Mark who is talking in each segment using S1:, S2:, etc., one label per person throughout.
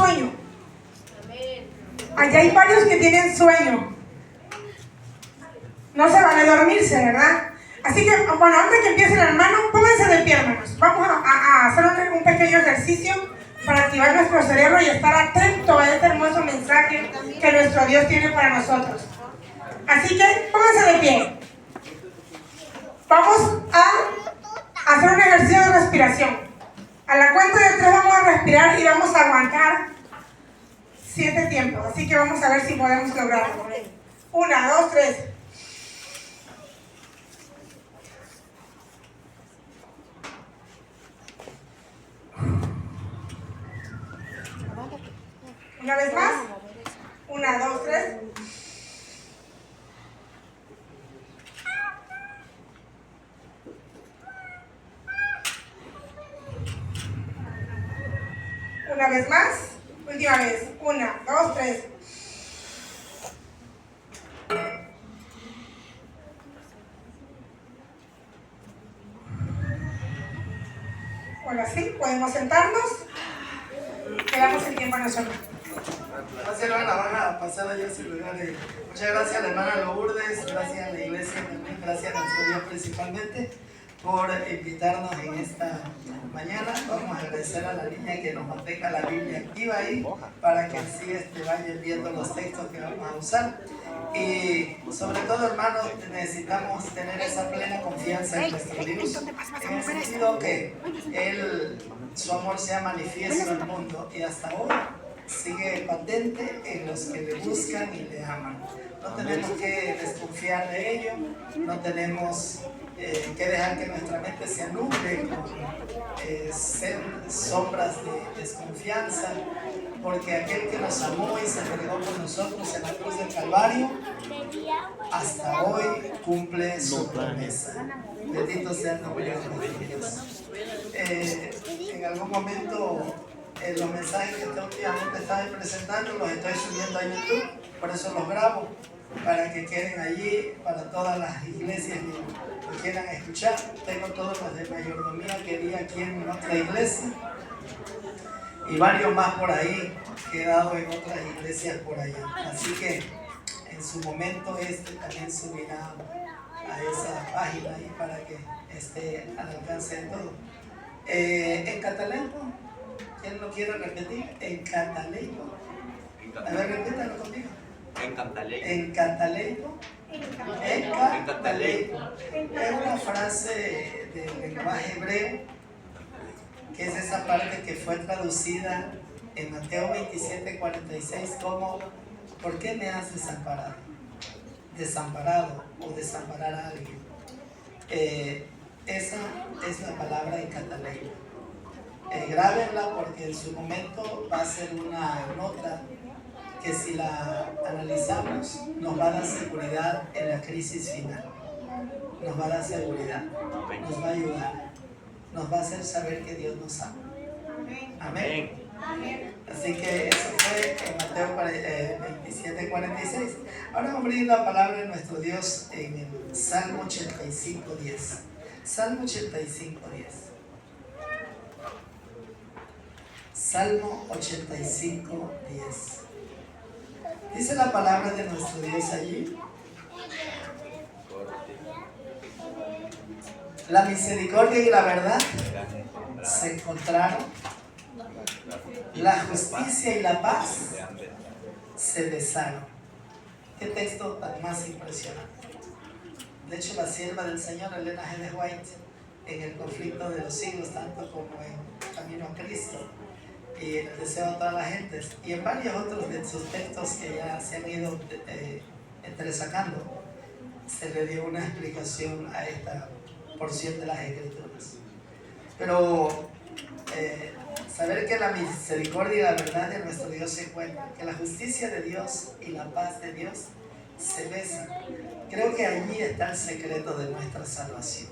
S1: sueño. Allá hay varios que tienen sueño. No se vale dormirse, ¿verdad? Así que, bueno, antes que empiece el hermano, pónganse de pie, hermanos. Vamos a hacer un pequeño ejercicio para activar nuestro cerebro y estar atento a este hermoso mensaje que nuestro Dios tiene para nosotros. Así que, pónganse de pie. Vamos a hacer un ejercicio de respiración. A la cuenta de 3 vamos a respirar y vamos a aguantar 7 tiempos. Así que vamos a ver si podemos lograrlo. 1, 2, 3. Una vez más. 1, 2, 3. Una vez más. Última vez. 1, 2, 3. Ahora sí, podemos sentarnos. Quedamos el tiempo a nosotros.
S2: Gracias, hermana. Van a pasar allá a su lugar. Muchas gracias a la hermana Lourdes, gracias a la iglesia también, gracias a nuestro Dios principalmente por invitarnos en esta mañana. Vamos a agradecer a la niña que nos mantenga la Biblia activa ahí para que así vayan viendo los textos que vamos a usar. Y sobre todo, hermanos, necesitamos tener esa plena confianza en nuestro Dios, en el sentido que su amor sea manifiesto en el mundo y hasta hoy sigue patente en los que le buscan y le aman. No tenemos que desconfiar de ello, no tenemos que dejar que nuestra mente se nuble con sombras de desconfianza, porque aquel que nos amó y se entregó por nosotros en la cruz del Calvario, hasta hoy cumple su promesa. Bendito sea el nombre de Dios. En algún momento los mensajes que últimamente estaba presentando los estoy subiendo a YouTube, por eso los grabo, para que queden allí para todas las iglesias que quieran escuchar. Tengo todos los de mayordomía que di aquí en nuestra iglesia y varios más por ahí que he dado en otras iglesias por allá. Así que en su momento también subirá a esa página ahí para que esté al alcance de todo. En catalán, ¿quién lo quiere repetir? En cataleico. A ver, repítalo conmigo. En cataleico. En cataleico. En cataleico. Es una frase del lenguaje hebreo, que es esa parte que fue traducida en Mateo 27:46 como ¿por qué me has desamparado? Desamparado o desamparar a alguien. Esa es la palabra en catalán. Grábenla porque en su momento va a ser una nota que si la analizamos nos va a dar seguridad en la crisis final. Nos va a dar seguridad, nos va a ayudar, nos va a hacer saber que Dios nos ama. Amén. Así que eso fue en Mateo 27:46. Ahora vamos a abrir la palabra de nuestro Dios en el Salmo 85:10. Salmo 85:10. Salmo 85:10. Dice la palabra de nuestro Dios allí: la misericordia y la verdad se encontraron, la justicia y la paz se besaron. Qué texto tan más impresionante. De hecho, la sierva del Señor, Elena G. de White, en el conflicto de los siglos, tanto como en Camino a Cristo y en el deseo a todas las gentes, y en varios otros de sus textos que ya se han ido entresacando, se le dio una explicación a esta porción de las Escrituras. Pero saber que la misericordia y la verdad de nuestro Dios se encuentran, que la justicia de Dios y la paz de Dios se besan, creo que allí está el secreto de nuestra salvación.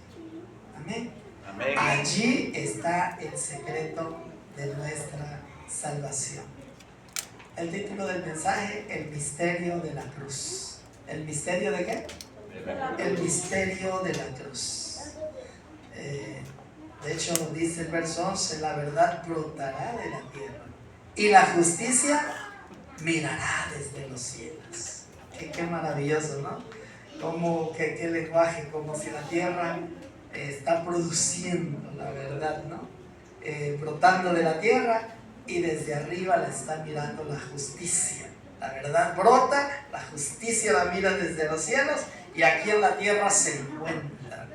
S2: Amén. Amén. Allí está el secreto de nuestra salvación. El título del mensaje: el misterio de la cruz. ¿El misterio de qué? El misterio de la cruz. De hecho, dice el verso 11: la verdad brotará de la tierra y la justicia mirará desde los cielos. Qué maravilloso, ¿no? Como qué lenguaje, como si la tierra está produciendo la verdad, ¿no? Brotando de la tierra y desde arriba la está mirando la justicia. La verdad brota, la justicia la mira desde los cielos y aquí en la tierra se encuentra.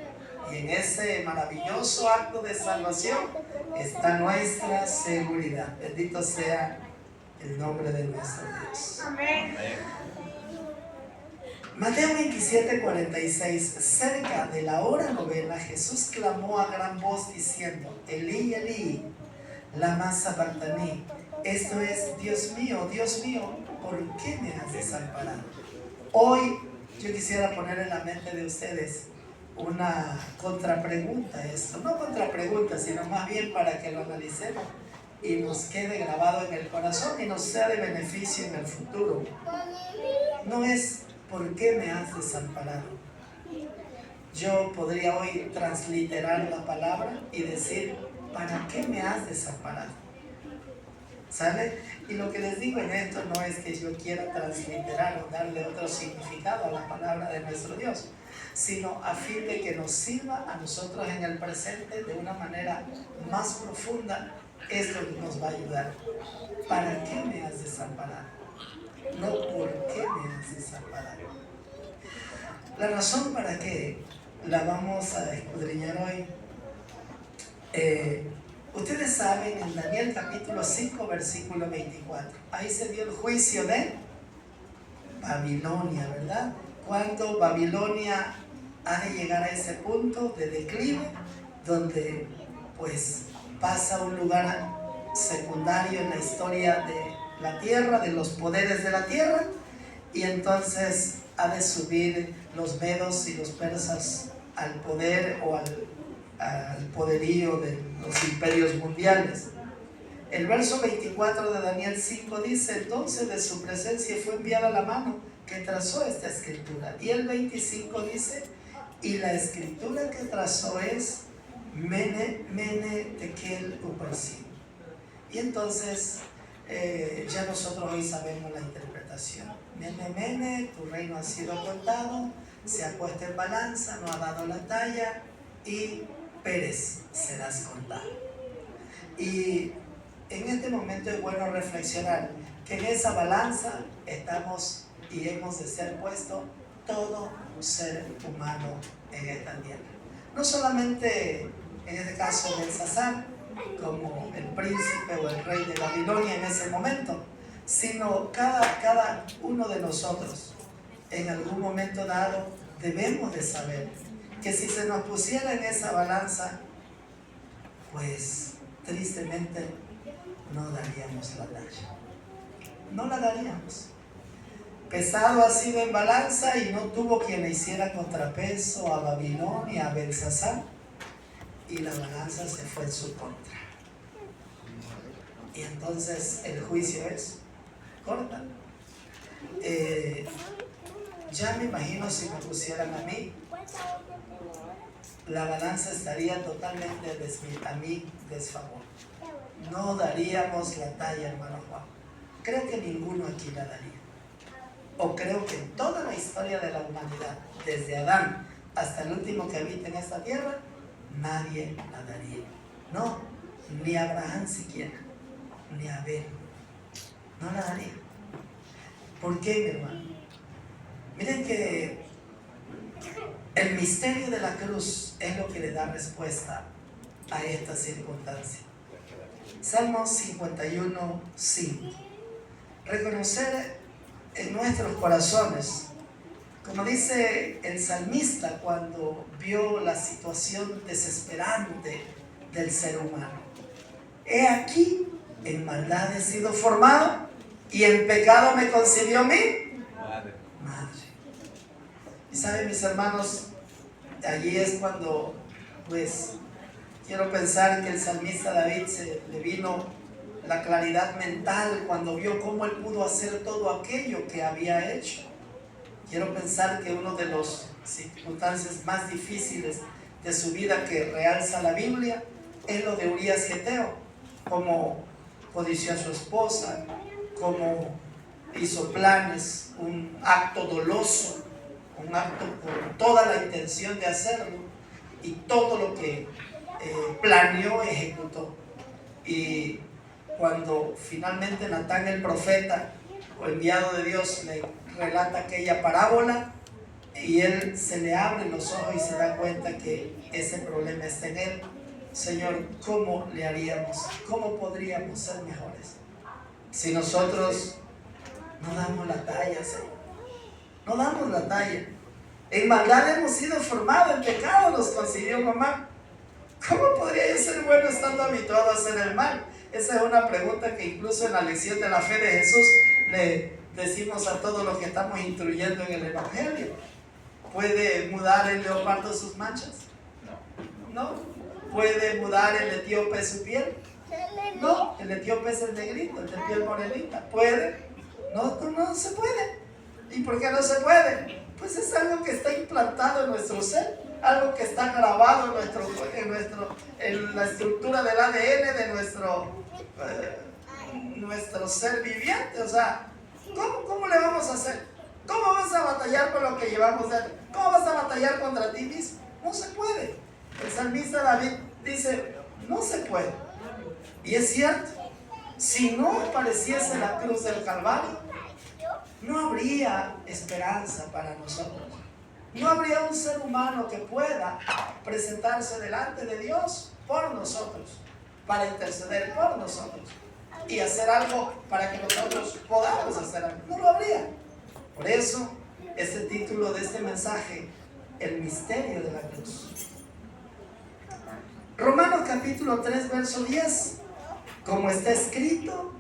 S2: Y en ese maravilloso acto de salvación está nuestra seguridad. Bendito sea el nombre de nuestro Dios.
S1: Amén.
S2: Mateo 27:46. Cerca de la hora novena, Jesús clamó a gran voz diciendo: Elí, Elí, lama sabactani. Esto es: Dios mío, ¿por qué me has desamparado? Hoy yo quisiera poner en la mente de ustedes una contrapregunta a esto. No contrapregunta, sino más bien para que lo analicemos y nos quede grabado en el corazón y nos sea de beneficio en el futuro. No es ¿por qué me has desamparado? Yo podría hoy transliterar la palabra y decir: ¿para qué me has desamparado? ¿Sale? Y lo que les digo en esto no es que yo quiera transliterar o darle otro significado a la palabra de nuestro Dios, sino a fin de que nos sirva a nosotros en el presente de una manera más profunda. Es lo que nos va a ayudar. ¿Para qué me has desamparado? No ¿por qué me has desamparado? La razón para qué la vamos a escudriñar hoy. Ustedes saben, en Daniel capítulo 5 versículo 24, ahí se dio el juicio de Babilonia, ¿verdad? Cuando Babilonia ha de llegar a ese punto de declive, donde pues pasa a un lugar secundario en la historia de la tierra, de los poderes de la tierra, y entonces ha de subir los medos y los persas al poder o al poderío de los imperios mundiales. El verso 24 de Daniel 5 dice: entonces de su presencia fue enviada la mano que trazó esta escritura. Y el 25 dice: y la escritura que trazó es Mene, Mene, Tekel, Uparsin. Y entonces ya nosotros hoy sabemos la interpretación. Mene, Mene, tu reino ha sido contado, se ha puesto en balanza, no ha dado la talla, y Pérez serás contado. Y en este momento es bueno reflexionar que en esa balanza estamos y hemos de ser puesto todo ser humano en esta tierra. No solamente en este caso Belsasar, como el príncipe o el rey de Babilonia en ese momento, sino cada uno de nosotros en algún momento dado debemos de saber que si se nos pusiera en esa balanza, pues tristemente no daríamos la talla. No la daríamos. Pesado ha sido en balanza y no tuvo quien le hiciera contrapeso a Babilonia, a Belsasar, y la balanza se fue en su contra. Y entonces el juicio es corta. Ya me imagino si me pusieran a mí, la balanza estaría totalmente a mi desfavor. No daríamos la talla, hermano Juan. Creo que ninguno aquí la daría. O creo que en toda la historia de la humanidad, desde Adán hasta el último que habita en esta tierra, nadie la daría. No, ni Abraham siquiera, ni Abel. No la daría. ¿Por qué, mi hermano? Miren que el misterio de la cruz es lo que le da respuesta a esta circunstancia. Salmo 51, 5. Reconocer en nuestros corazones, como dice el salmista cuando vio la situación desesperante del ser humano: he aquí, en maldad he sido formado y en pecado me concibió mi madre. Y saben, mis hermanos, allí es cuando pues quiero pensar que el salmista David le vino la claridad mental cuando vio cómo él pudo hacer todo aquello que había hecho. Quiero pensar que una de las circunstancias más difíciles de su vida que realza la Biblia es lo de Urías Geteo, como codició a su esposa, cómo hizo planes, un acto doloso, un acto con toda la intención de hacerlo, y todo lo que planeó, ejecutó. Y cuando finalmente Natán el profeta o enviado de Dios le relata aquella parábola, y él se le abren los ojos y se da cuenta que ese problema está en él. Señor, ¿cómo le haríamos? ¿Cómo podríamos ser mejores si nosotros no damos la talla, Señor? No damos la talla. En maldad hemos sido formados, en pecado nos concibió mamá. ¿Cómo podría yo ser bueno estando habituado a hacer el mal? Esa es una pregunta que incluso en la lección de la fe de Jesús le decimos a todos los que estamos instruyendo en el Evangelio. ¿Puede mudar el leopardo sus manchas? No. ¿Puede mudar el etíope su piel? No, el etíope es el negrito, el de piel morenita. ¿Puede? No se puede. ¿Y por qué no se puede? Pues es algo que está implantado en nuestro ser, algo que está grabado en la estructura del ADN de nuestro ser viviente. O sea, ¿cómo le vamos a hacer? ¿Cómo vas a batallar con lo que llevamos dentro? ¿Cómo vas a batallar contra ti mismo? No se puede. El salmista David dice, no se puede. Y es cierto, si no apareciese la cruz del Calvario, no habría esperanza para nosotros. No habría un ser humano que pueda presentarse delante de Dios por nosotros, para interceder por nosotros y hacer algo para que nosotros podamos hacer algo. No lo habría. Por eso, este título de este mensaje, el misterio de la cruz. Romanos capítulo 3, verso 10. Como está escrito,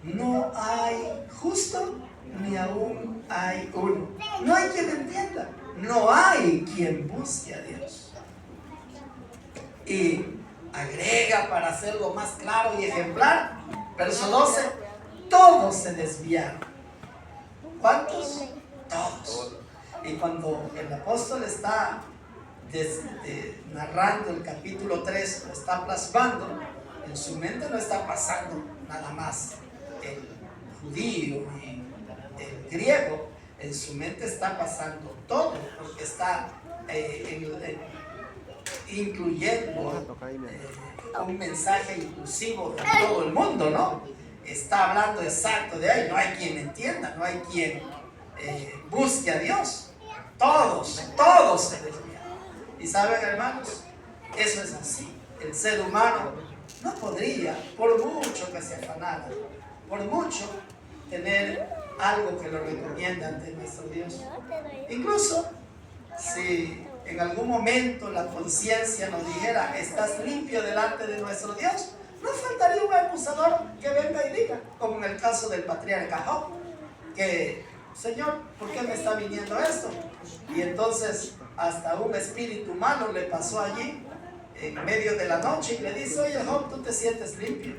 S2: no hay justo, ni aún hay uno. No hay quien entienda, no hay quien busque a Dios. Y agrega para hacerlo más claro y ejemplar, verso 12, todos se desviaron. ¿Cuántos? Todos. Y cuando el apóstol está narrando el capítulo 3, lo está plasmando, en su mente no está pasando nada más el judío y el griego, en su mente está pasando todo, porque está incluyendo un mensaje inclusivo de todo el mundo, ¿no? Está hablando exacto de ahí, no hay quien entienda, no hay quien busque a Dios. Todos se desvían. Y saben, hermanos, eso es así. El ser humano no podría, por mucho que se afanara, por mucho tener algo que lo recomienda ante nuestro Dios. Incluso si en algún momento la conciencia nos dijera, estás limpio delante de nuestro Dios, no faltaría un acusador que venga y diga, como en el caso del patriarca Job, que, Señor, ¿por qué me está viniendo esto? Y entonces hasta un espíritu humano le pasó allí en medio de la noche y le dice, oye Job, tú te sientes limpio,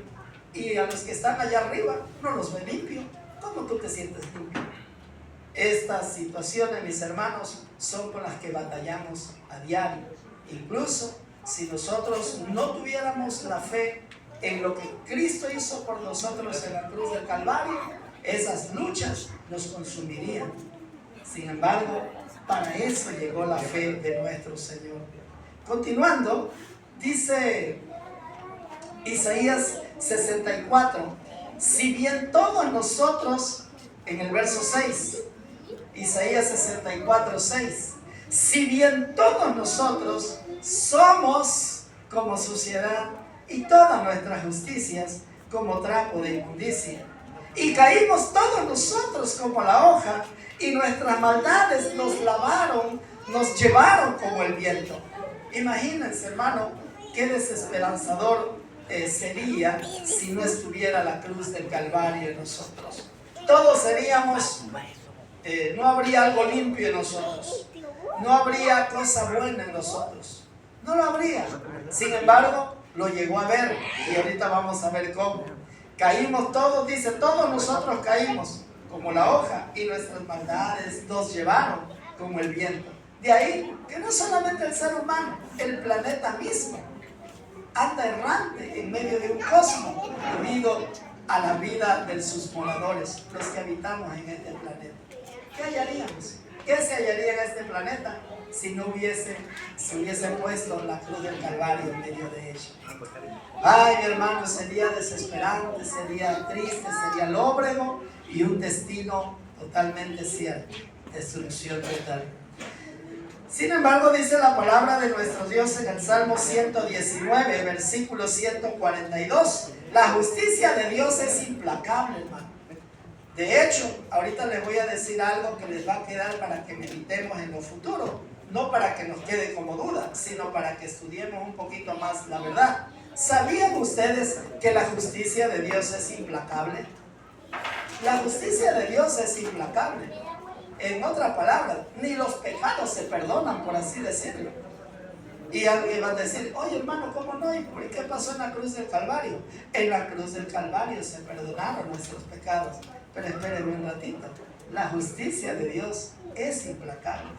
S2: y a los que están allá arriba no los ve limpio. ¿Cómo tú te sientes limpio? Estas situaciones, mis hermanos, son con las que batallamos a diario. Incluso si nosotros no tuviéramos la fe en lo que Cristo hizo por nosotros en la cruz del Calvario, esas luchas nos consumirían. Sin embargo, para eso llegó la fe de nuestro Señor. Continuando, dice Isaías 64, si bien todos nosotros, en el verso 6, Isaías 64, 6, si bien todos nosotros somos como suciedad y todas nuestras justicias como trapo de inmundicia, y caímos todos nosotros como la hoja, y nuestras maldades nos lavaron, nos llevaron como el viento. Imagínense, hermano, qué desesperanzador sería si no estuviera la cruz del Calvario en nosotros. Todos seríamos, no habría algo limpio en nosotros, no habría cosa buena en nosotros, no lo habría. Sin embargo, lo llegó a ver, y ahorita vamos a ver cómo. Caímos todos, dice, todos nosotros caímos como la hoja, y nuestras maldades nos llevaron como el viento. De ahí que no solamente el ser humano, el planeta mismo anda errante en medio de un cosmos, debido a la vida de sus moradores, los que habitamos en este planeta. ¿Qué hallaríamos? ¿Qué se hallaría en este planeta si no se hubiese puesto la cruz del Calvario en medio de ellos? Ay, mi hermano, sería desesperante, sería triste, sería lóbrego y un destino totalmente cierto, destrucción total. Sin embargo, dice la palabra de nuestro Dios en el Salmo 119, versículo 142, la justicia de Dios es implacable, hermano. De hecho, ahorita les voy a decir algo que les va a quedar para que meditemos en lo futuro, no para que nos quede como duda, sino para que estudiemos un poquito más la verdad. ¿Sabían ustedes que la justicia de Dios es implacable? La justicia de Dios es implacable. En otras palabras, ni los pecados se perdonan, por así decirlo. Y alguien va a decir, oye hermano, ¿cómo no? ¿Y por qué pasó en la cruz del Calvario? En la cruz del Calvario se perdonaron nuestros pecados. Pero espérenme un ratito, la justicia de Dios es implacable.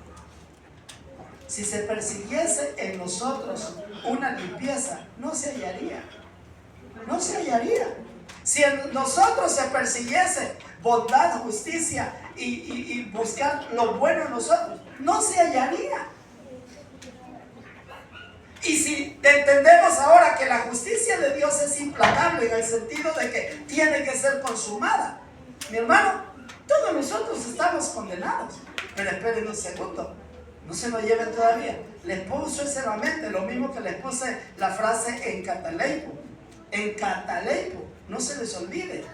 S2: Si se persiguiese en nosotros una limpieza, no se hallaría. No se hallaría. Si en nosotros se persiguiese bondad, justicia y buscar lo bueno en nosotros, no se hallaría. Y si entendemos ahora que la justicia de Dios es implacable en el sentido de que tiene que ser consumada, mi hermano, todos nosotros estamos condenados. Pero esperen un segundo, no se lo lleven todavía. Les puse solamente lo mismo que les puse la frase en cataleipo. En cataleipo, no se les olvide.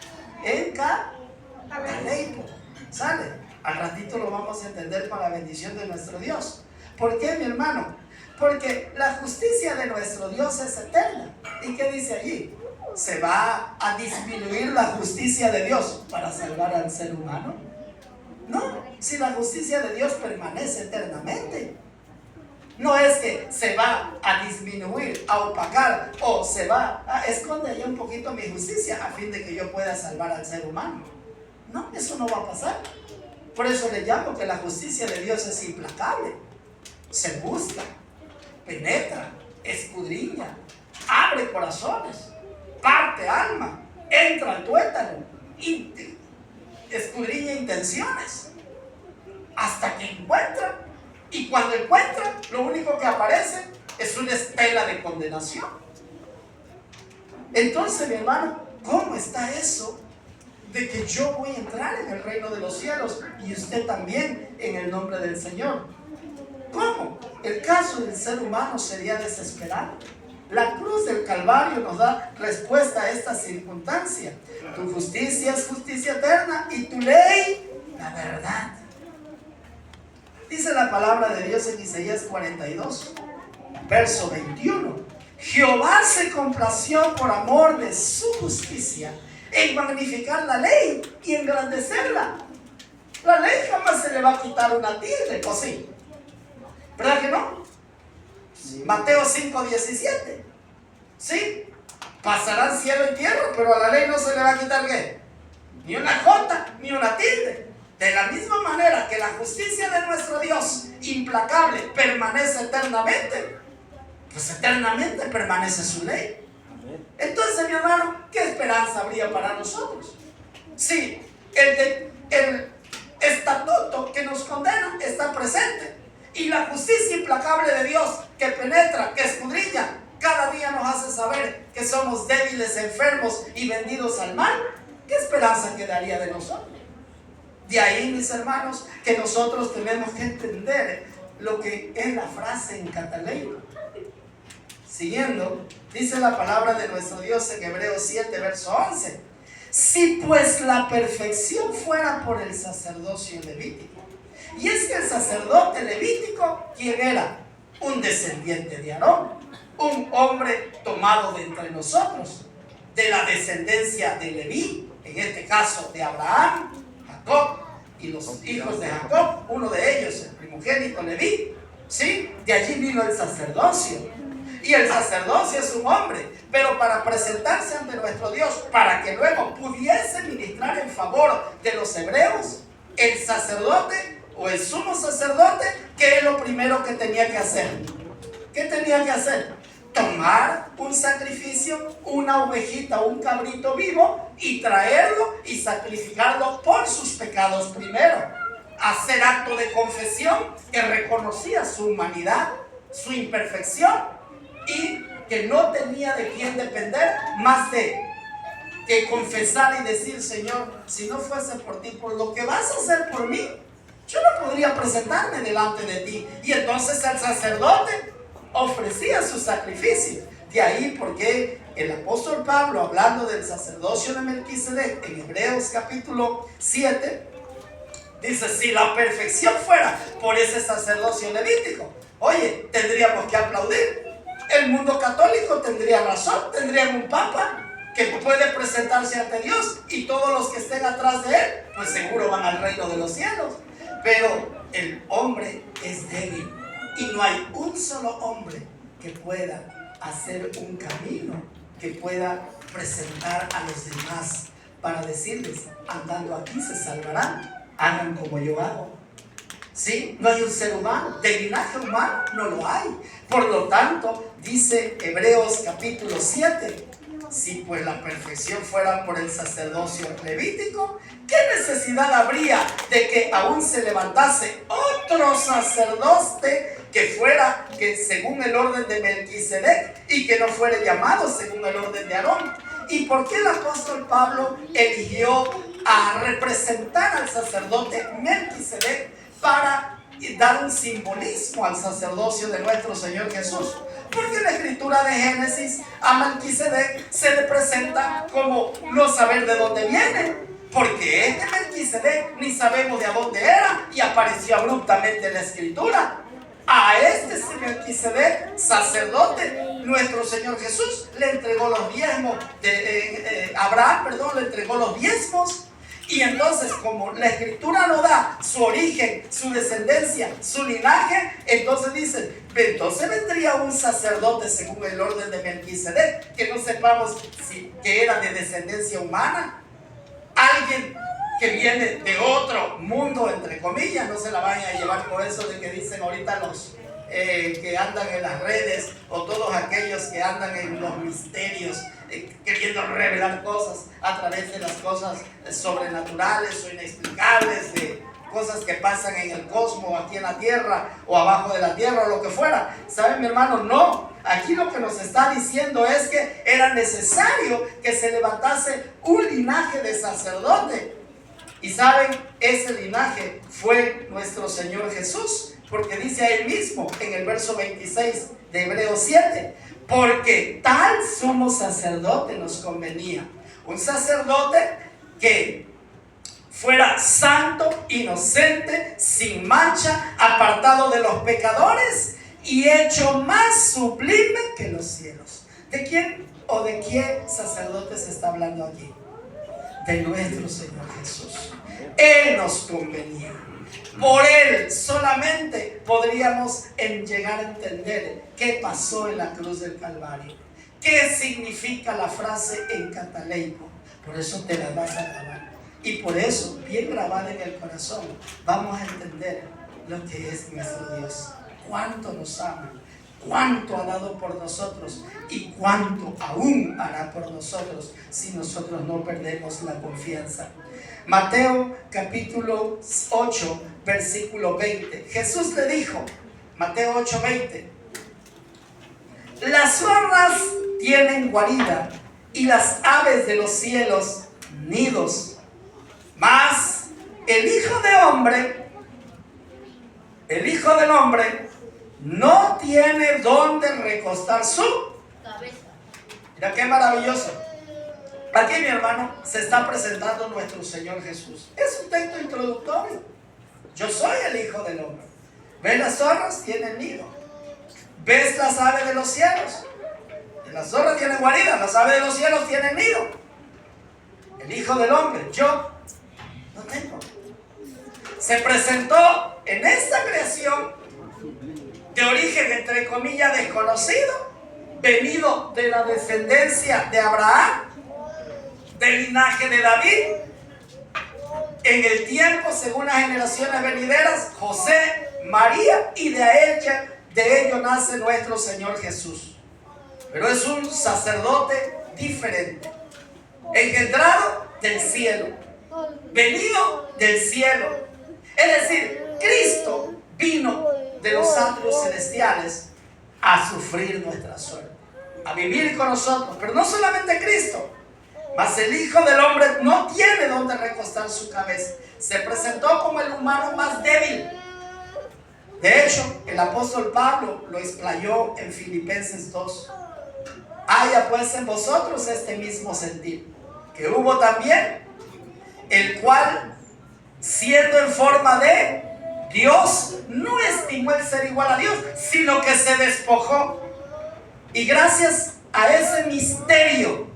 S2: En cataleipo. ¿Sale? Al ratito lo vamos a entender con la bendición de nuestro Dios. ¿Por qué, mi hermano? Porque la justicia de nuestro Dios es eterna. ¿Y qué dice allí? ¿Se va a disminuir la justicia de Dios para salvar al ser humano? No, si la justicia de Dios permanece eternamente. No es que se va a disminuir, a opacar o se va a esconder ahí un poquito mi justicia a fin de que yo pueda salvar al ser humano. No, eso no va a pasar. Por eso le llamo que la justicia de Dios es implacable. Se busca, penetra, escudriña, abre corazones, parte alma, entra al tuétano, escudriña intenciones, hasta que encuentra. Y cuando encuentra, lo único que aparece es una estela de condenación. Entonces, mi hermano, ¿cómo está eso de que yo voy a entrar en el reino de los cielos y usted también en el nombre del Señor? ¿Cómo? El caso del ser humano sería desesperante. La cruz del Calvario nos da respuesta a esta circunstancia. Tu justicia es justicia eterna y tu ley, la verdad. Dice la palabra de Dios en Isaías 42, verso 21. Jehová se complació por amor de su justicia en magnificar la ley y engrandecerla. La ley jamás se le va a quitar una tilde, ¿o sí? ¿Verdad que no? Sí. Mateo 5:17. ¿Sí? Pasarán cielo y tierra, pero a la ley no se le va a quitar ¿qué? Ni una jota, ni una tilde. De la misma manera que la justicia de nuestro Dios, implacable, permanece eternamente, pues eternamente permanece su ley. Entonces, mi hermano, ¿qué esperanza habría para nosotros? Sí, el estatuto que nos condena está presente. Y la justicia implacable de Dios que penetra, que escudriña, cada día nos hace saber que somos débiles, enfermos y vendidos al mal. ¿Qué esperanza quedaría de nosotros? De ahí, mis hermanos, que nosotros tenemos que entender lo que es la frase en cataleico. Siguiendo, dice la palabra de nuestro Dios en Hebreos 7, verso 11. Si pues la perfección fuera por el sacerdocio levítico. Y es que el sacerdote levítico, ¿quién era? Un descendiente de Aarón, un hombre tomado de entre nosotros, de la descendencia de Leví, en este caso de Abraham, Jacob y los hijos de Jacob, uno de ellos, el primogénito Leví, ¿sí? De allí vino el sacerdocio. Y el sacerdocio es un hombre, pero para presentarse ante nuestro Dios, para que luego pudiese ministrar en favor de los hebreos, el sacerdote o el sumo sacerdote, ¿qué es lo primero que tenía que hacer? ¿Qué tenía que hacer? tomar un sacrificio, una ovejita, un cabrito vivo y traerlo y sacrificarlo por sus pecados primero. Hacer acto de confesión que reconocía su humanidad, su imperfección y que no tenía de quién depender más de que confesar y decir: Señor, si no fuese por ti, por lo que vas a hacer por mí, yo no podría presentarme delante de ti. Y entonces el sacerdote ofrecía su sacrificio. De ahí porque el apóstol Pablo, hablando del sacerdocio de Melquisedec en Hebreos capítulo 7, dice: si la perfección fuera por ese sacerdocio levítico, oye, tendríamos que aplaudir. El mundo católico tendría razón, tendrían un papa que puede presentarse ante Dios, y todos los que estén atrás de él, pues seguro van al reino de los cielos. Pero el hombre es débil y no hay un solo hombre que pueda hacer un camino, que pueda presentar a los demás para decirles: andando aquí se salvarán, hagan como yo hago. ¿Sí? No hay un ser humano, de linaje humano no lo hay. Por lo tanto, dice Hebreos capítulo 7, si pues la perfección fuera por el sacerdocio levítico, ¿qué necesidad habría de que aún se levantase otro sacerdote que según el orden de Melquisedec y que no fuera llamado según el orden de Aarón? ¿Y por qué el apóstol Pablo eligió a representar al sacerdote Melquisedec para dar un simbolismo al sacerdocio de nuestro Señor Jesús? Porque en la escritura de Génesis a Melquisedec se le presenta como no saber de dónde viene, porque este Melquisedec ni sabemos de a dónde era y apareció abruptamente en la escritura. A este Melquisedec, sacerdote, nuestro Señor Jesús le entregó los diezmos, Abraham le entregó los diezmos. Y entonces, como la escritura no da su origen, su descendencia, su linaje, entonces dice: entonces vendría un sacerdote según el orden de Melquisedec, que no sepamos que era de descendencia humana, alguien que viene de otro mundo, entre comillas. No se la vayan a llevar por eso de que dicen ahorita los que andan en las redes, o todos aquellos que andan en los misterios, queriendo revelar cosas a través de las cosas sobrenaturales o inexplicables, de cosas que pasan en el cosmos, aquí en la tierra o abajo de la tierra o lo que fuera. ¿Saben, mi hermano? No. Aquí lo que nos está diciendo es que era necesario que se levantase un linaje de sacerdote. Y saben, ese linaje fue nuestro Señor Jesús, porque dice a él mismo en el verso 26 de Hebreos 7: porque tal sumo sacerdote nos convenía. Un sacerdote que fuera santo, inocente, sin mancha, apartado de los pecadores y hecho más sublime que los cielos. ¿De quién o de qué sacerdote se está hablando aquí? De nuestro Señor Jesús. Él nos convenía. Por él solamente podríamos llegar a entender qué pasó en la cruz del Calvario. ¿Qué significa la frase en cataleico? Por eso te la vas a grabar. Y por eso, bien grabada en el corazón, vamos a entender lo que es nuestro Dios. Cuánto nos ama, cuánto ha dado por nosotros y cuánto aún hará por nosotros si nosotros no perdemos la confianza. Mateo capítulo 8, versículo 20. Jesús le dijo, Mateo 8, 20: las zorras tienen guarida y las aves de los cielos nidos, mas el Hijo del Hombre no tiene dónde recostar su cabeza. Mira qué maravilloso. Aquí, mi hermano, se está presentando nuestro Señor Jesús. Es un texto introductorio. Yo soy el Hijo del Hombre. ¿Ves las zorras? Tienen nido. ¿Ves las aves de los cielos? Las zorras tienen guarida, las aves de los cielos tienen nido. El Hijo del Hombre, yo no tengo. Se presentó en esta creación de origen, entre comillas, desconocido, venido de la descendencia de Abraham, del linaje de David. En el tiempo, según las generaciones venideras, José, María, y de ello nace nuestro Señor Jesús. pero es un sacerdote diferente, engendrado del cielo, venido del cielo. Es decir, Cristo vino de los atrios celestiales a sufrir nuestra suerte, a vivir con nosotros. Pero no solamente Cristo, mas el Hijo del Hombre no tiene donde recostar su cabeza. Se presentó como el humano más débil. De hecho, el apóstol Pablo lo explayó en Filipenses 2. Haya pues en vosotros este mismo sentir, que hubo también, el cual, siendo en forma de Dios, no estimó el ser igual a Dios, sino que se despojó. Y gracias a ese misterio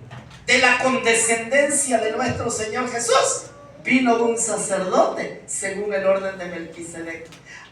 S2: de la condescendencia de nuestro Señor Jesús, vino de un sacerdote según el orden de Melquisedec.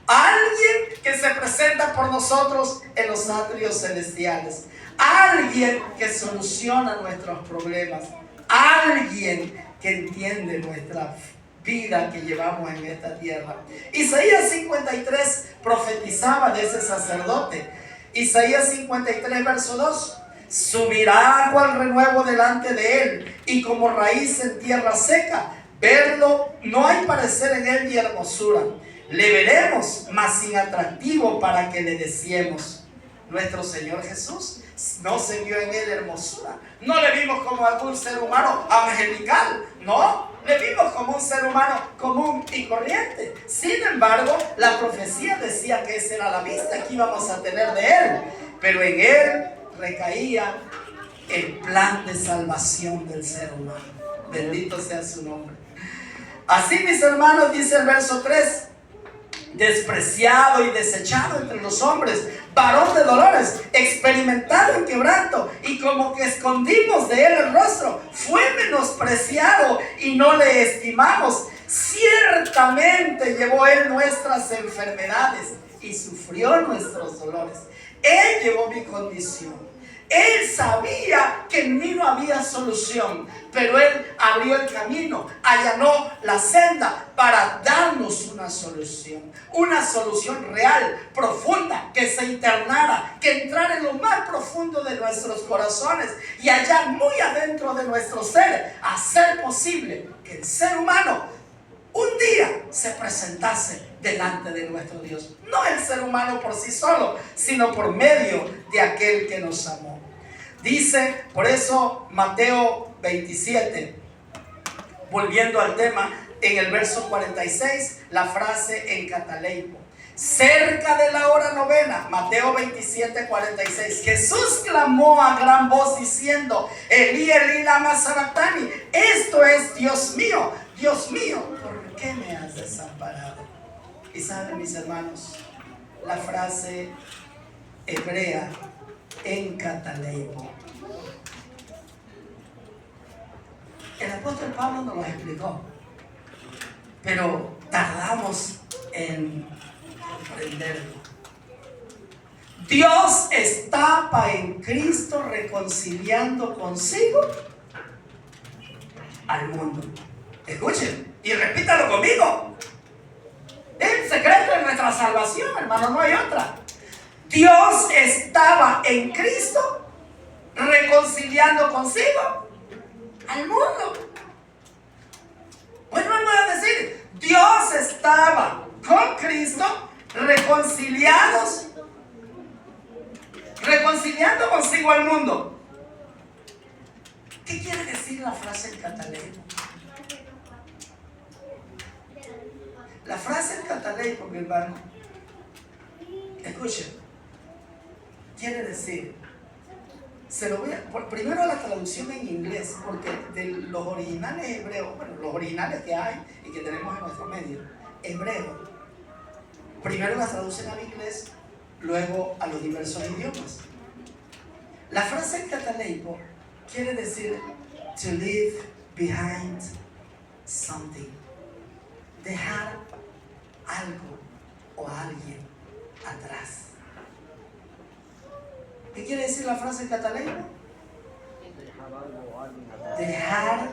S2: Alguien que se presenta por nosotros en los atrios celestiales. Alguien que soluciona nuestros problemas. Alguien que entiende nuestra vida que llevamos en esta tierra. Isaías 53 profetizaba de ese sacerdote. Isaías 53 verso 2. Subirá agua al renuevo delante de él, y como raíz en tierra seca. Verlo, no hay parecer en él ni hermosura. Le veremos, mas sin atractivo para que le deseemos. Nuestro Señor Jesús no se vio en él hermosura. No le vimos como algún ser humano angelical, no. Le vimos como un ser humano común y corriente. Sin embargo, la profecía decía que esa era la vista que íbamos a tener de él. Pero en él recaía el plan de salvación del ser humano. Bendito sea su nombre. Así, mis hermanos, dice el verso 3. Despreciado y desechado entre los hombres, varón de dolores, experimentado en quebranto, y como que escondimos de él el rostro, fue menospreciado y no le estimamos. Ciertamente llevó él nuestras enfermedades y sufrió nuestros dolores. Él llevó mi condición. Él sabía que en mí no había solución, pero él abrió el camino, allanó la senda para darnos una solución real, profunda, que se internara, que entrara en lo más profundo de nuestros corazones y allá muy adentro de nuestro ser, hacer posible que el ser humano un día se presentase delante de nuestro Dios. No el ser humano por sí solo, sino por medio de aquel que nos amó. Dice, por eso Mateo 27, volviendo al tema, en el verso 46, la frase en cataleipo. Cerca de la hora novena, Mateo 27, 46, Jesús clamó a gran voz diciendo, Elí, Elí, lama sabactani. Esto es, Dios mío, ¿por qué me has desamparado? Y saben, mis hermanos, la frase hebrea en cataleipo, el apóstol Pablo nos lo explicó, pero tardamos en comprenderlo. Dios estaba en Cristo reconciliando consigo al mundo. Escuchen y repítalo conmigo. El secreto de nuestra salvación, hermano, no hay otra. Dios estaba en Cristo reconciliando consigo al mundo. Vuelvo a decir, Dios estaba con Cristo reconciliando consigo al mundo. ¿Qué quiere decir la frase en catalán? La frase en catalán, mi hermano, escuchen, quiere decir, se lo voy a, primero la traducción en inglés, porque de los originales hebreos, bueno, los originales que hay y que tenemos en nuestro medio, hebreo, primero la traducen al inglés, luego a los diversos idiomas. La frase en cataleipo quiere decir to leave behind something, dejar algo o a alguien atrás. ¿Qué quiere decir la frase en catalán? Dejar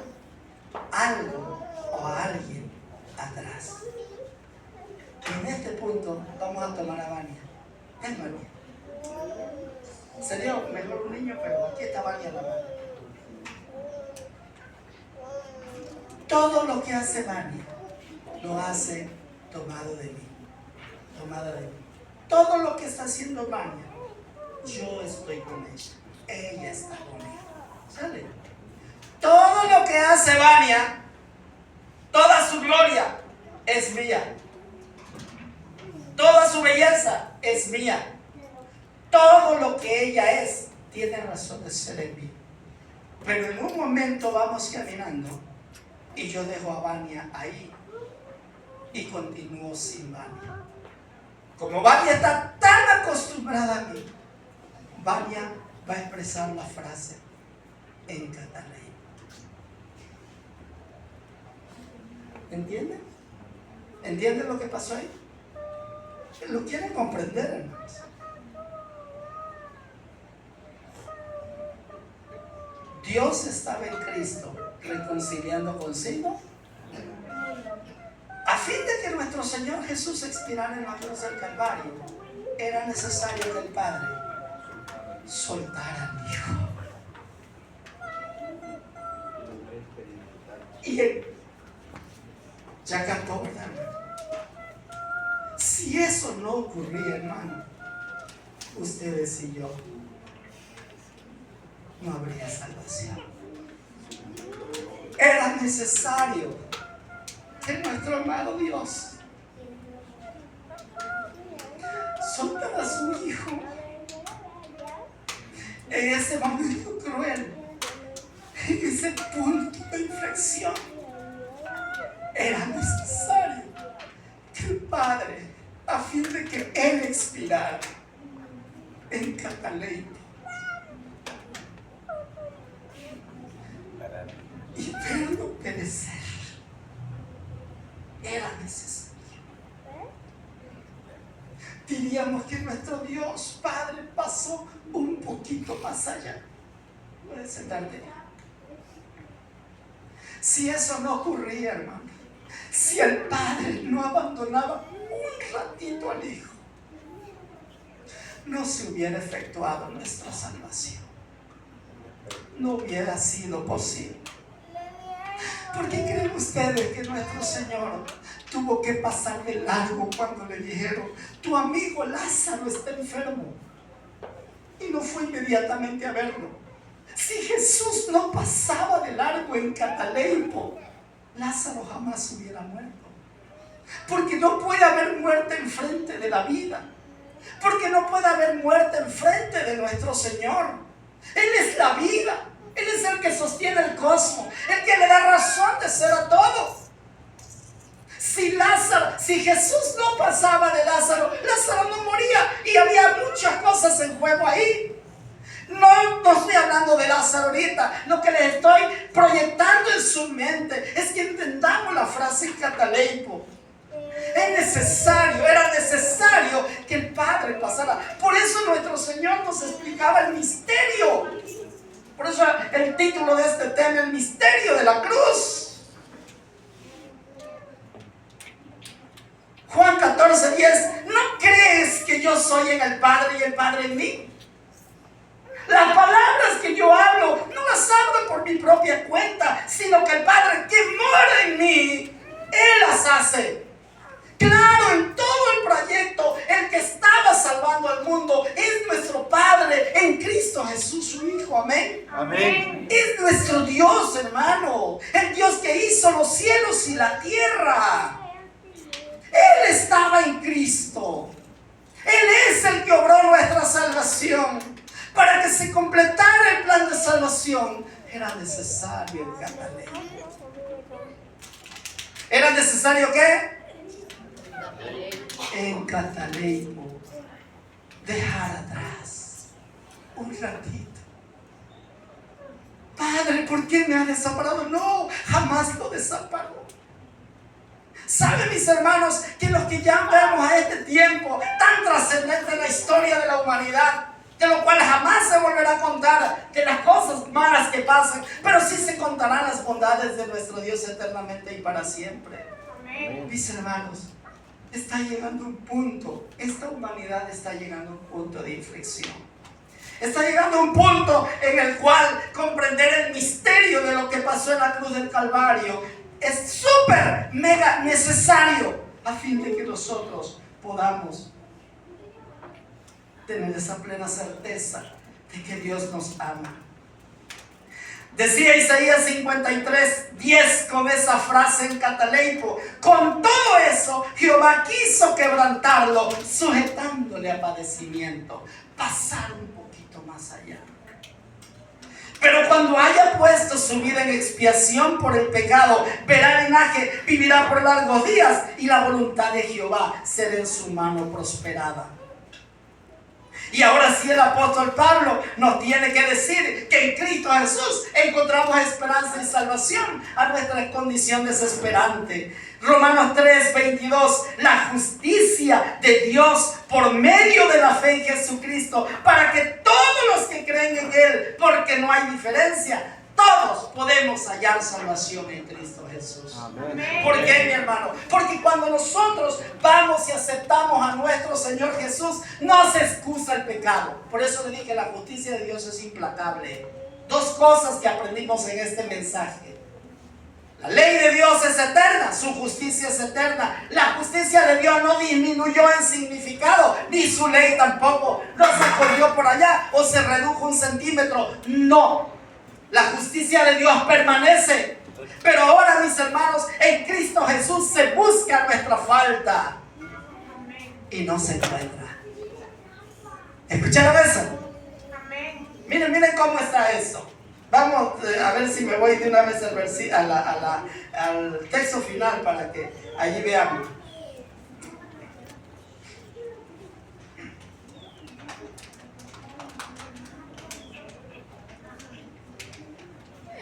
S2: algo o a alguien atrás. Y en este punto vamos a tomar a Vania. Hermano, Sería mejor un niño, pero aquí está Vania la madre. Todo lo que hace Vania lo hace tomado de mí. Tomada de mí. Todo lo que está haciendo Vania, yo estoy con ella. Ella está conmigo. ¿Sale? Todo lo que hace Vania, toda su gloria es mía. Toda su belleza es mía. Todo lo que ella es tiene razón de ser en mí. Pero en un momento vamos caminando y yo dejo a Vania ahí y continúo sin Vania. Como Vania está tan acostumbrada a mí, Vania va a expresar la frase en catalán. ¿Entienden? ¿Entienden lo que pasó ahí? ¿Lo quieren comprender, hermanos? Dios estaba en Cristo reconciliando consigo a fin de que nuestro Señor Jesús expirara en la cruz del Calvario. Era necesario que el Padre soltara al Hijo. Y Él ya cantó, ¿verdad? Si eso no ocurría, hermano, ustedes y yo, no habría salvación. Era necesario que nuestro amado Dios soltara a su Hijo en ese momento cruel, en ese punto de inflexión. Era necesario que el Padre, a fin de que Él expirara en Cataleipo y verlo perecer, era necesario. Diríamos que nuestro Dios Padre pasó un poquito más allá. Puede sentarte. Si eso no ocurría, hermano, si el Padre no abandonaba un ratito al Hijo, no se hubiera efectuado nuestra salvación. No hubiera sido posible. ¿Por qué creen ustedes que nuestro Señor tuvo que pasar de largo cuando le dijeron: tu amigo Lázaro está enfermo? Y no fue inmediatamente a verlo. Si Jesús no pasaba de largo en Cataleipo, Lázaro jamás hubiera muerto. Porque no puede haber muerte enfrente de la vida. Porque no puede haber muerte enfrente de nuestro Señor. Él es la vida. Él es el que sostiene el cosmos. El que le da razón de ser a todo. Si Jesús no pasaba de Lázaro, Lázaro no moría. Y había muchas cosas en juego ahí. No estoy hablando de Lázaro ahorita. Lo que les estoy proyectando en su mente es que entendamos la frase en Cataleipo. Era necesario que el Padre pasara. Por eso nuestro Señor nos explicaba el misterio. Por eso el título de este tema, el misterio de la cruz. Juan 14:10. ¿No crees que yo soy en el Padre y el Padre en mí? Las palabras que yo hablo no las hablo por mi propia cuenta, sino que el Padre que mora en mí, Él las hace. Claro, en todo el proyecto, el que estaba salvando al mundo es nuestro Padre en Cristo Jesús, su Hijo. Amén.
S3: Amén.
S2: Es nuestro Dios, hermano. El Dios que hizo los cielos y la tierra. Él estaba en Cristo. Él es el que obró nuestra salvación. Para que se completara el plan de salvación, era necesario el Cataleipo. ¿Era necesario qué? En Cataleipo, dejar atrás un ratito. Padre, ¿por qué me ha desamparado? No, jamás lo desamparó. ¿Saben, mis hermanos, que los que ya vemos a este tiempo tan trascendente en la historia de la humanidad, de lo cual jamás se volverá a contar de las cosas malas que pasan, pero sí se contarán las bondades de nuestro Dios eternamente y para siempre? Amén. Mis hermanos, está llegando un punto, esta humanidad está llegando a un punto de inflexión. Está llegando a un punto en el cual comprender el misterio de lo que pasó en la cruz del Calvario es súper, mega necesario a fin de que nosotros podamos tener esa plena certeza de que Dios nos ama. Decía Isaías 53:10 con esa frase en cataleipo: con todo eso Jehová quiso quebrantarlo, sujetándole a padecimiento, pasar un poquito más allá. Pero cuando haya puesto su vida en expiación por el pecado, verá linaje, vivirá por largos días, y la voluntad de Jehová será en su mano prosperada. Y ahora sí el apóstol Pablo nos tiene que decir que en Cristo Jesús encontramos esperanza y salvación a nuestra condición desesperante. Romanos 3:22, la justicia de Dios por medio de la fe en Jesucristo, para que todos los que creen en Él, porque no hay diferencia, todos podemos hallar salvación en Cristo Jesús. Amén. ¿Por qué, mi hermano? Porque cuando nosotros vamos y aceptamos a nuestro Señor Jesús, no se excusa el pecado. Por eso le dije, la justicia de Dios es implacable. Dos cosas que aprendimos en este mensaje. La ley de Dios es eterna, su justicia es eterna. La justicia de Dios no disminuyó en significado, ni su ley tampoco. No se corrió por allá o se redujo 1 centímetro. No. La justicia de Dios permanece. Pero ahora, mis hermanos, en Cristo Jesús se busca nuestra falta y no se encuentra. ¿Escucharon eso? Miren cómo está eso. Vamos a ver si me voy de una vez al texto final para que allí veamos.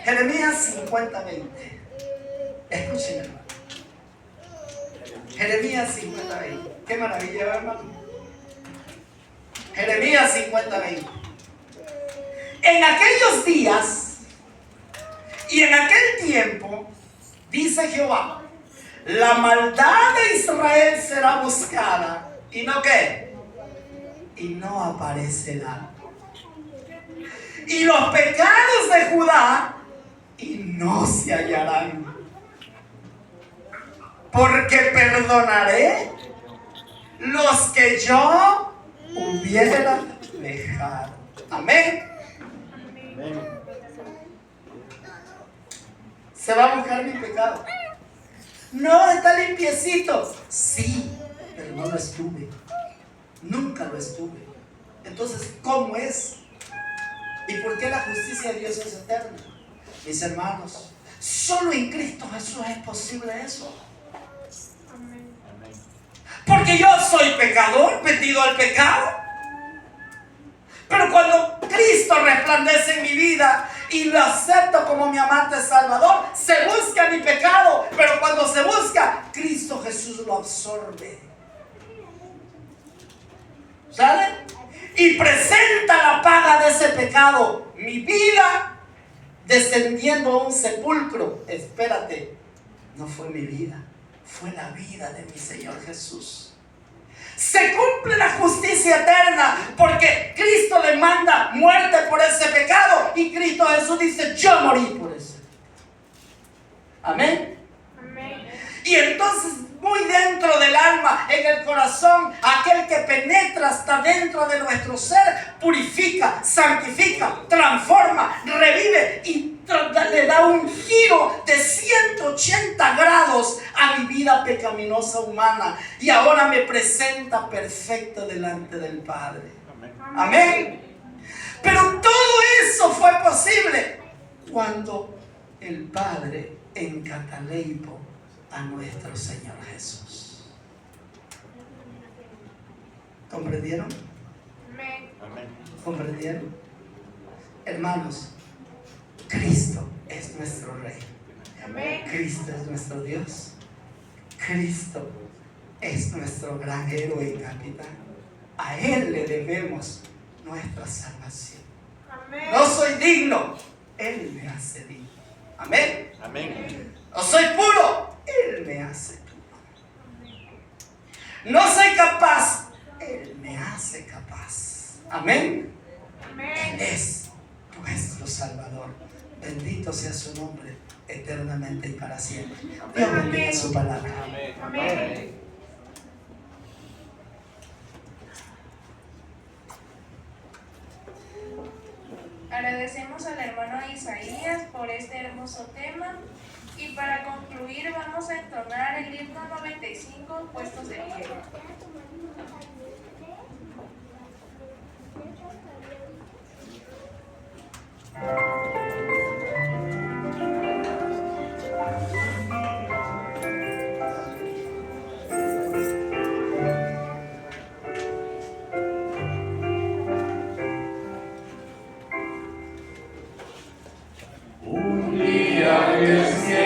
S2: Jeremías 50:20. Escuchen, hermano. Jeremías 50:20. Qué maravilla, hermano. Jeremías 50:20. En aquellos días y en aquel tiempo, dice Jehová, la maldad de Israel será buscada. ¿Y no qué? Y no aparecerá. Y los pecados de Judá y no se hallarán, porque perdonaré los que yo hubiera dejado. Amén. Se va a buscar mi pecado. No, está limpiecito. Sí, pero no lo estuve. Nunca lo estuve. Entonces, ¿cómo es? ¿Y por qué la justicia de Dios es eterna? Mis hermanos, solo en Cristo Jesús es posible eso. Porque yo soy pecador, metido al pecado. Pero cuando Cristo resplandece en mi vida y lo acepto como mi amante Salvador, se busca mi pecado. Pero cuando se busca, Cristo Jesús lo absorbe. ¿Sale? Y presenta la paga de ese pecado. Mi vida descendiendo a un sepulcro. Espérate, no fue mi vida, fue la vida de mi Señor Jesús. Se cumple la justicia eterna porque Cristo le manda muerte por ese pecado y Cristo Jesús dice, yo morí por eso. Amén. Amén. Y entonces, muy dentro del alma, en el corazón, aquel que penetra hasta dentro de nuestro ser, purifica, santifica, transforma, revive y le da un giro de 180 grados a mi vida pecaminosa humana. Y ahora me presenta perfecto delante del Padre. Amén. Pero todo eso fue posible cuando el Padre encataleipo a nuestro Señor Jesús. ¿Comprendieron? Amén. ¿Comprendieron? Hermanos, Cristo es nuestro Rey. Amén. Cristo es nuestro Dios. Cristo es nuestro gran héroe y capitán. A Él le debemos nuestra salvación. Amén. No soy digno, Él me hace digno. Amén. Amén. No soy puro, Él me hace puro. No soy capaz, Él me hace capaz. Amén. Amén. es nuestro Salvador. Bendito sea su nombre eternamente y para siempre. Dios bendiga su palabra.
S1: Amén.
S3: Agradecemos al hermano Isaías por este hermoso tema y para concluir vamos a entonar el himno 95, puestos de pie.
S4: Un día que